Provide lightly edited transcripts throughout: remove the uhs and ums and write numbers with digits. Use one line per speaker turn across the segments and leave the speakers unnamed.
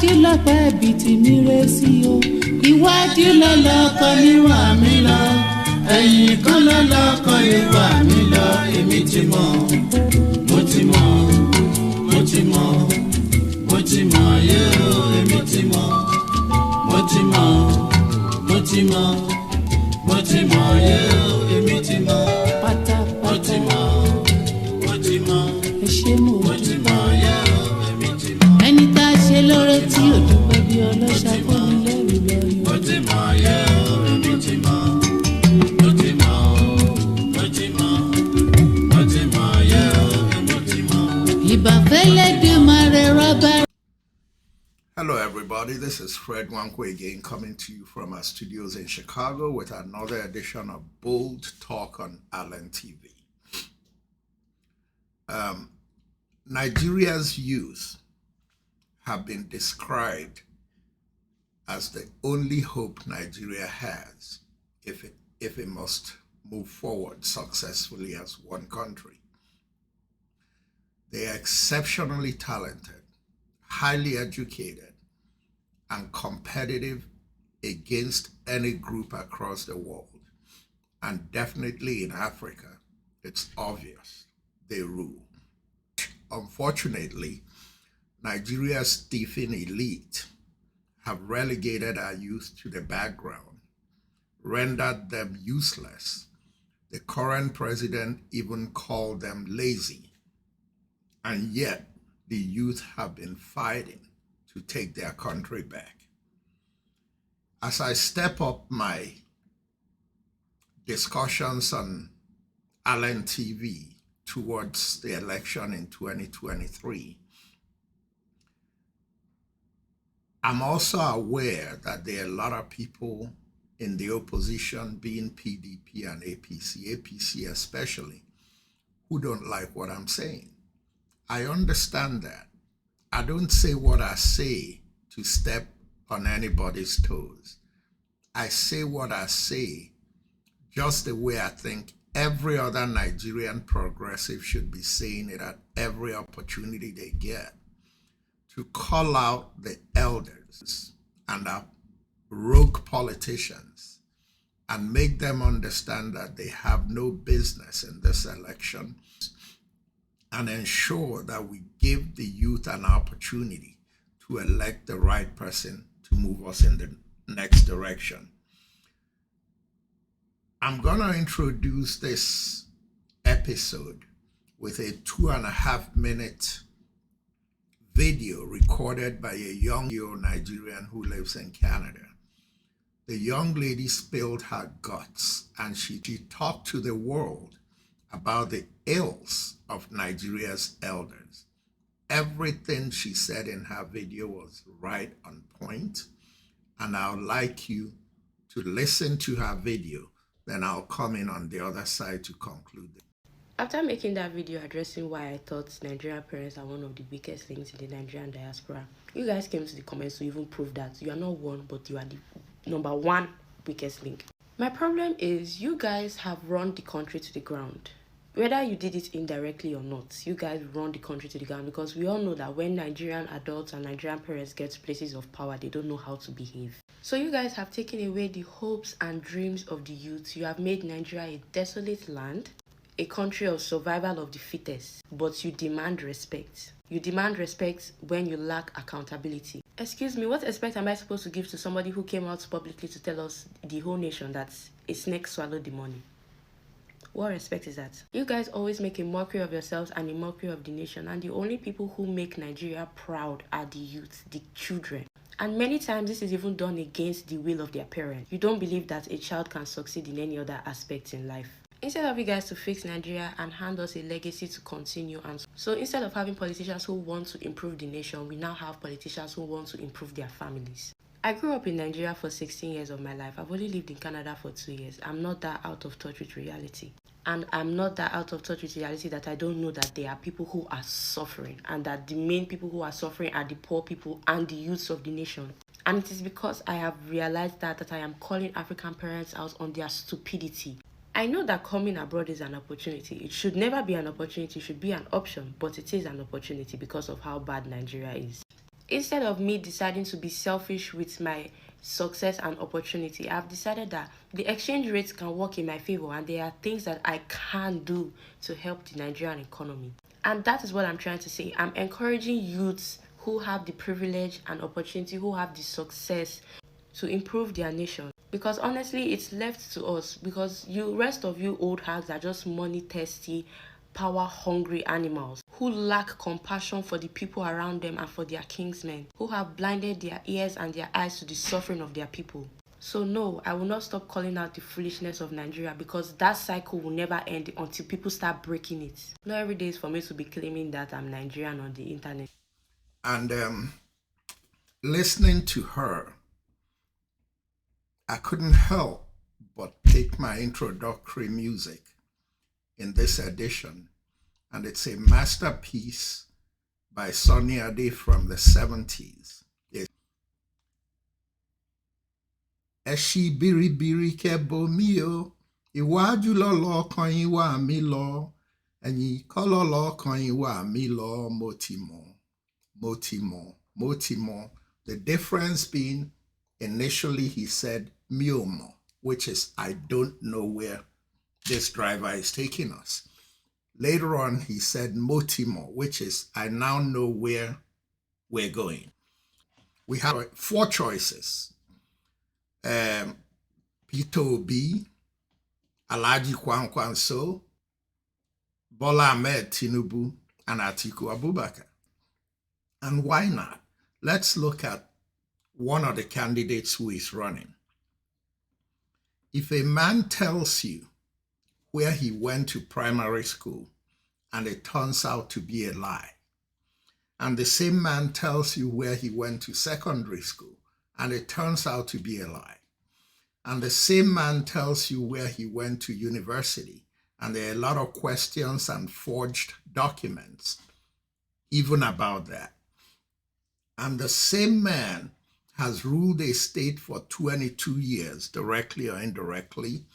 Iwájú lọ́pẹ́ ibi tí mi ré sí o. Iwájú lọ́lọ́kọ níwà mí lọ. Ẹ̀yìn kan lọ́lọ́kọ níwà mí lọ. Èmi ti mọ̀, mo ti mọ̀, mo ti mọ̀, mo ti mọ̀ yé o. Èmi ti mọ̀, mo ti mọ̀, mo ti mọ̀, mo ti mọ̀ yé o. Èmi ti mọ̀, mo ti mọ̀, mo ti mọ̀, mo ti mọ̀ yé o. Èmi ti mọ̀. Ẹni tá a ṣe lóore tí ò dúpẹ́ bí ọlọ́ṣà fún mi lẹ́rù lọ́yọ̀. Mo ti mọ̀ yé o. Èmi ti mọ̀, mo ti mọ̀, mo ti mọ̀, mo ti mọ̀ yé o. Èmi ti mọ̀. Ìbàfẹ́lẹ́ dé máa rẹ rọ́bà.
Hello everybody, this is Fred Wanko again, coming to you from our studios in Chicago with another edition of Bold Talk on Allen TV. Nigeria's youth have been described as the only hope Nigeria has if it must move forward successfully as one country. They are exceptionally talented, highly educated, and competitive against any group across the world. And definitely in Africa, it's obvious they rule. Unfortunately, Nigeria's thieving elite have relegated our youth to the background, rendered them useless. The current president even called them lazy. And yet, the youth have been fighting to take their country back. As I step up my discussions on Allen TV towards the election in 2023, I'm also aware that there are a lot of people in the opposition, being PDP and APC especially, who don't like what I'm saying. I understand that. I don't say what I say to step on anybody's toes. I say what I say just the way I think every other Nigerian progressive should be saying it at every opportunity they get, to call out the elders and our rogue politicians and make them understand that they have no business in this election, and ensure that we give the youth an opportunity to elect the right person to move us in the next direction. I'm going to introduce this episode with a 2.5-minute video recorded by a young Nigerian who lives in Canada. The young lady spilled her guts and she talked to the world about the ills of Nigeria's elders. Everything she said in her video was right on point, and I would like you to listen to her video, then I'll come in on the other side to conclude it.
After making that video addressing why I thought Nigerian parents are one of the weakest links in the Nigerian diaspora, you guys came to the comments to even prove that you are not one, but you are the number one weakest link. My problem is you guys have run the country to the ground. Whether you did it indirectly or not, you guys run the country to the ground, because we all know that when Nigerian adults and Nigerian parents get to places of power, they don't know how to behave. So you guys have taken away the hopes and dreams of the youth. You have made Nigeria a desolate land, a country of survival of the fittest, but you demand respect. You demand respect when you lack accountability. Excuse me, what respect am I supposed to give to somebody who came out publicly to tell us, the whole nation, that a snake swallowed the money? What respect is that? You guys always make a mockery of yourselves and a mockery of the nation, and the only people who make Nigeria proud are the youth, the children. And many times this is even done against the will of their parents. You don't believe that a child can succeed in any other aspect in life. Instead of you guys to fix Nigeria and hand us a legacy to continue, and so instead of having politicians who want to improve the nation, we now have politicians who want to improve their families. I grew up in Nigeria for 16 years of my life. I've only lived in Canada for 2 years. I'm not that out of touch with reality. And I'm not that out of touch with reality that I don't know that there are people who are suffering, and that the main people who are suffering are the poor people and the youths of the nation. And it is because I have realized that I am calling African parents out on their stupidity. I know that coming abroad is an opportunity. It should never be an opportunity, it should be an option, but it is an opportunity because of how bad Nigeria is. instead of me deciding to be selfish with my success and opportunity, I've decided that the exchange rates can work in my favor and there are things that I can do to help the Nigerian economy. And that is what I'm trying to say. I'm encouraging youths who have the privilege and opportunity, who have the success to improve their nation. Because honestly, it's left to us. Because you rest of you old hags are just money thirsty, power hungry animals who lack compassion for the people around them and for their kingsmen, who have blinded their ears and their eyes to the suffering of their people. So no, I will not stop calling out the foolishness of Nigeria, because that cycle will never end until people start breaking it. Not every day is for me to be claiming that I'm Nigerian on the internet.
And listening to her, I couldn't help but pick my introductory music in this edition, and it's a masterpiece by Sonny Ade from the 70s. Eshi biri biri kebo mi o, iwájú lọ́lọ́kan yín wá mi lọ, ẹ̀yìn kọ́ lọ́lọ́kan yín wá mi lọ, mo ti mọ̀, mo ti mọ̀, mo ti mọ̀. The difference being, initially he said mi ò mọ̀, which is I don't know where this driver is taking us. Later on, he said mo ti mọ̀, which is I now know where we're going. We have 4 choices. Peter Obi, Alhaji Kwankwanso, Bola Ahmed Tinubu, and Atiku Abubakar. And why not? Let's look at one of the candidates who is running. If a man tells you where he went to primary school and it turns out to be a lie, and the same man tells you where he went to secondary school and it turns out to be a lie, and the same man tells you where he went to university and there are a lot of questions and forged documents even about that, and the same man has ruled a state for 22 years, directly or indirectly,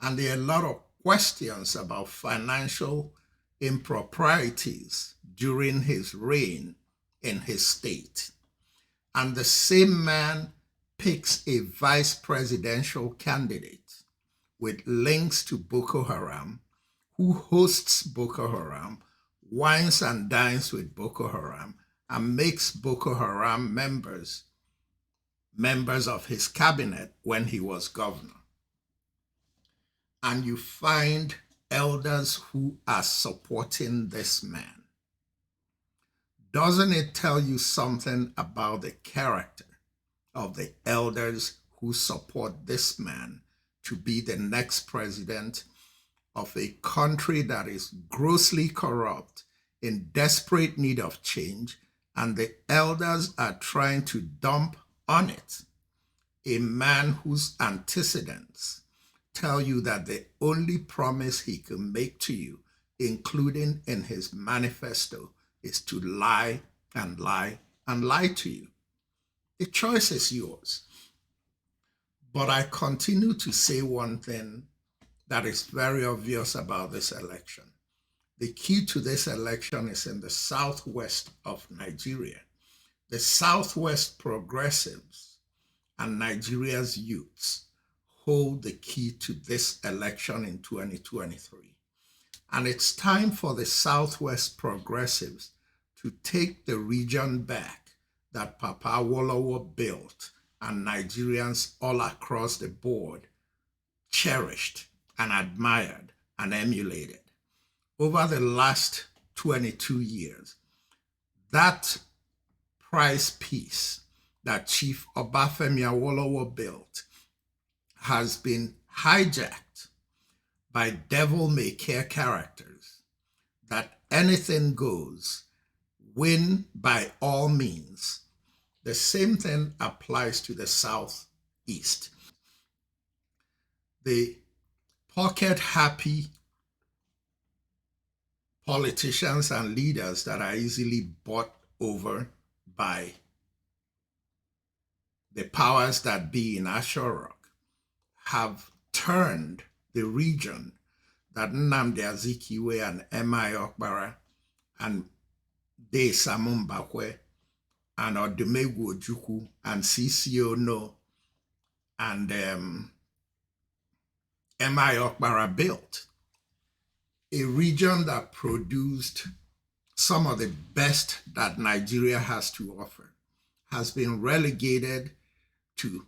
and there are a lot of questions about financial improprieties during his reign in his state, and the same man picks a vice presidential candidate with links to Boko Haram, who hosts Boko Haram, wines and dines with Boko Haram, and makes Boko Haram members of his cabinet when he was governor. And you find elders who are supporting this man. Doesn't it tell you something about the character of the elders who support this man to be the next president of a country that is grossly corrupt, in desperate need of change, and the elders are trying to dump on it a man whose antecedents tell you that the only promise he can make to you, including in his manifesto, is to lie and lie and lie to you? The choice is yours. But I continue to say one thing that is very obvious about this election. The key to this election is in the southwest of Nigeria. The southwest progressives and Nigeria's youths hold the key to this election in 2023. And it's time for the southwest progressives to take the region back that Papa Awolowo built and Nigerians all across the board cherished and admired and emulated. Over the last 22 years, that prize piece that Chief Obafemi Awolowo built has been hijacked by devil-may-care characters that anything goes, win by all means. The same thing applies to the Southeast. The pocket-happy politicians and leaders that are easily bought over by the powers that be in Asha have turned the region that Nnamdi Azikiwe and M.I. Okpara and De Samumbakwe and Odumegwu Ojukwu and CCO No and M.I. Okpara built a region that produced some of the best that Nigeria has to offer, has been relegated to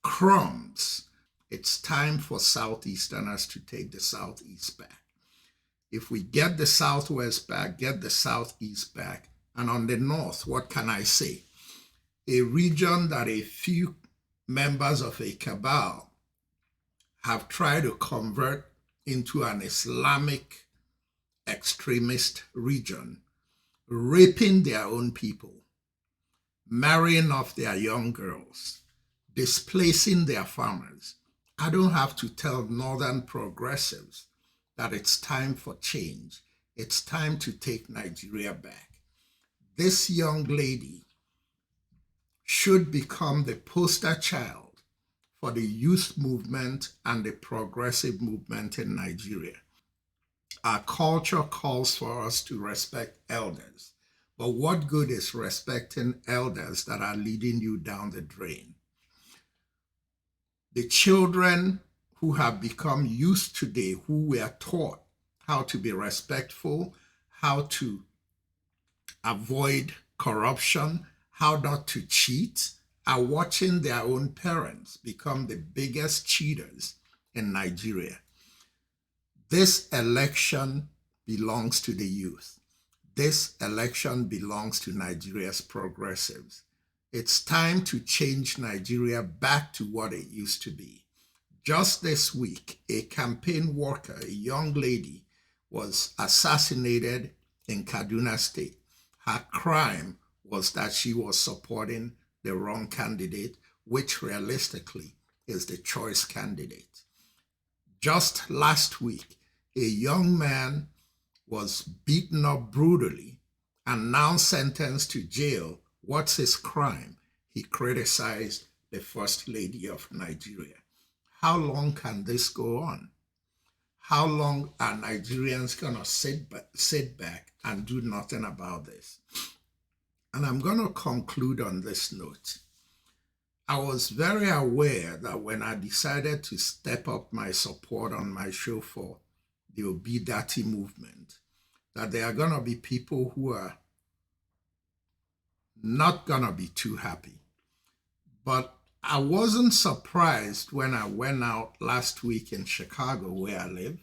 crumbs. It's time for Southeasterners to take the Southeast back. If we get the Southwest back, get the Southeast back, and on the North, what can I say? A region that a few members of a cabal have tried to convert into an Islamic extremist region, raping their own people, marrying off their young girls, displacing their farmers. I don't have to tell Northern progressives that it's time for change. It's time to take Nigeria back. This young lady should become the poster child for the youth movement and the progressive movement in Nigeria. Our culture calls for us to respect elders, but what good is respecting elders that are leading you down the drain? The children who have become youth today, who were taught how to be respectful, how to avoid corruption, how not to cheat, are watching their own parents become the biggest cheaters in Nigeria. This election belongs to the youth. This election belongs to Nigeria's progressives. It's time to change Nigeria back to what it used to be. Just this week, a campaign worker, a young lady, was assassinated in Kaduna State. Her crime was that she was supporting the wrong candidate, which realistically is the choice candidate. Just last week, a young man was beaten up brutally and now sentenced to jail. What's his crime? He criticized the First Lady of Nigeria. How long can this go on? How long are Nigerians going to sit back and do nothing about this? And I'm going to conclude on this note. I was very aware that when I decided to step up my support on my show for the Obidati movement, that there are going to be people who are not going to be too happy. But I wasn't surprised when I went out last week in Chicago, where I live,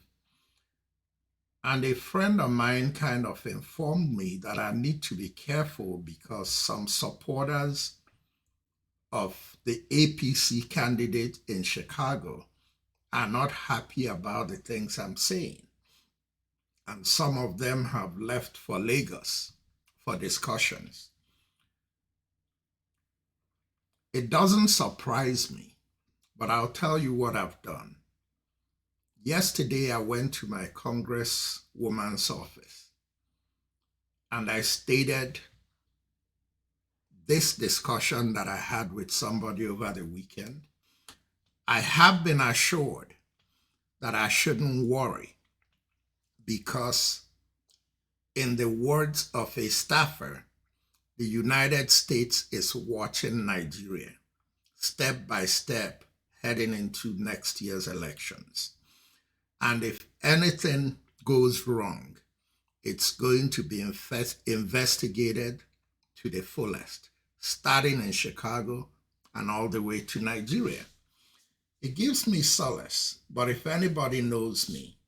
and a friend of mine kind of informed me that I need to be careful because some supporters of the APC candidate in Chicago are not happy about the things I'm saying. And some of them have left for Lagos for discussions. It doesn't surprise me, but I'll tell you what I've done. Yesterday, I went to my congresswoman's office and I stated this discussion that I had with somebody over the weekend. I have been assured that I shouldn't worry because, in the words of a staffer, the United States is watching Nigeria step by step heading into next year's elections. And if anything goes wrong, it's going to be investigated to the fullest, starting in Chicago and all the way to Nigeria. It gives me solace, but if anybody knows me,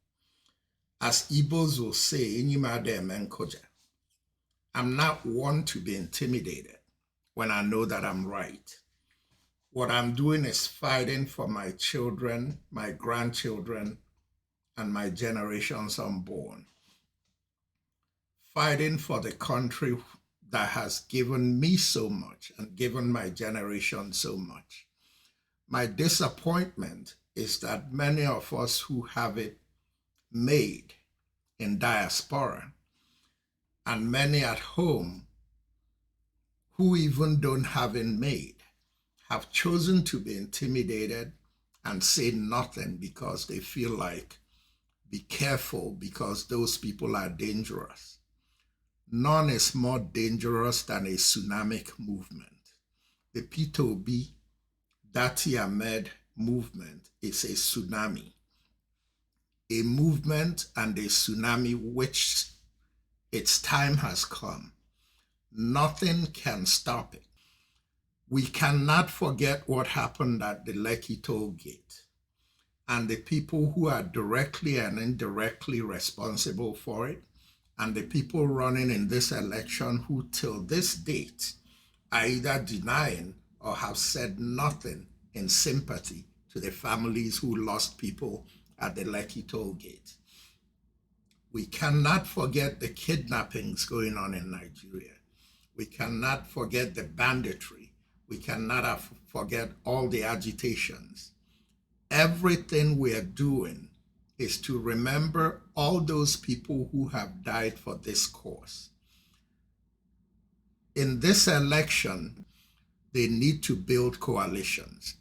as Igbos will say, "Inyimade emenkoja," I'm not one to be intimidated when I know that I'm right. What I'm doing is fighting for my children, my grandchildren, and my generations unborn. Fighting for the country that has given me so much and given my generation so much. My disappointment is that many of us who have it made in diaspora and many at home who even don't have it made have chosen to be intimidated and say nothing because they feel like, be careful because those people are dangerous. none is more dangerous than a tsunami movement. The P2B, Dati Ahmed movement is a tsunami. A movement and a tsunami which its time has come. Nothing can stop it. We cannot forget what happened at the Lekki toll gate and the people who are directly and indirectly responsible for it, and the people running in this election who till this date are either denying or have said nothing in sympathy to the families who lost people at the Lekki toll gate. We cannot forget the kidnappings going on in Nigeria. We cannot forget the banditry. We cannot forget all the agitations. Everything we are doing is to remember all those people who have died for this cause. In this election, they need to build coalitions.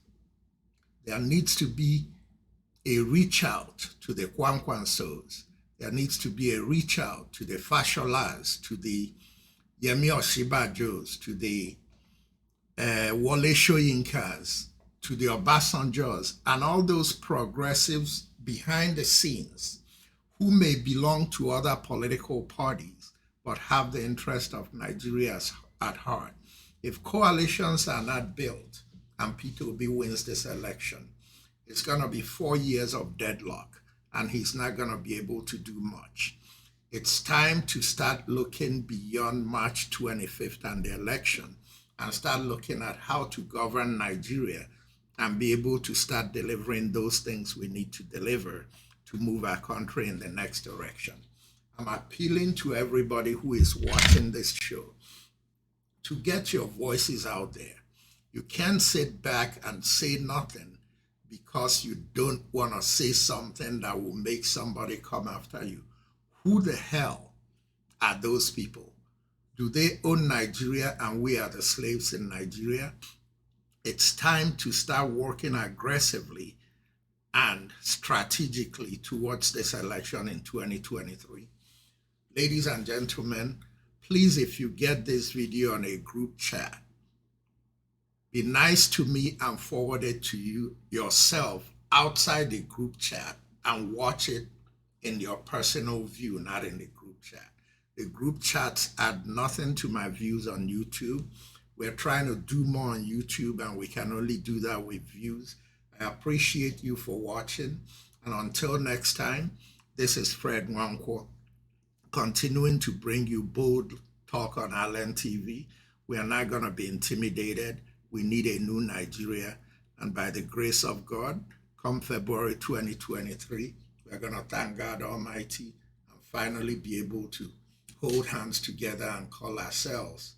There needs to be a reach out to the Kwankwansos. There needs to be a reach out to the Fasholas, to the Yemi Osinbajos, to the Wole Soyinkas, to the Obasanjos, and all those progressives behind the scenes who may belong to other political parties but have the interest of Nigeria at heart. If coalitions are not built and P2B wins this election, it's going to be 4 years of deadlock, and he's not going to be able to do much. It's time to start looking beyond March 25th and the election and start looking at how to govern Nigeria and be able to start delivering those things we need to deliver to move our country in the next direction. I'm appealing to everybody who is watching this show to get your voices out there. You can't sit back and say nothing because you don't want to say something that will make somebody come after you. Who the hell are those people? Do they own Nigeria and we are the slaves in Nigeria? It's time to start working aggressively and strategically towards this election in 2023. Ladies and gentlemen, please, if you get this video on a group chat, be nice to me and forward it to you yourself outside the group chat and watch it in your personal view, not in the group chat. The group chats add nothing to my views on YouTube. We're trying to do more on YouTube and we can only do that with views. I appreciate you for watching. And until next time, this is Fred Nwankwo, continuing to bring you bold talk on Allen TV. We are not going to be intimidated. We need a new Nigeria. And by the grace of God, come February 2023, we're going to thank God Almighty and finally be able to hold hands together and call ourselves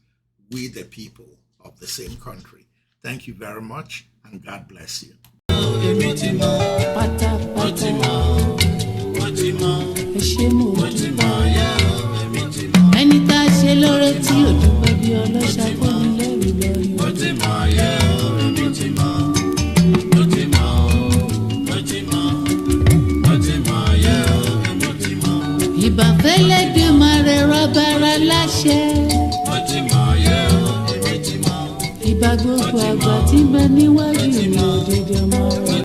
we the people of the same country. Thank you very much and God bless you.
Ìbà gbogbo àgbà tí ń bẹ níwájú mi òdodo.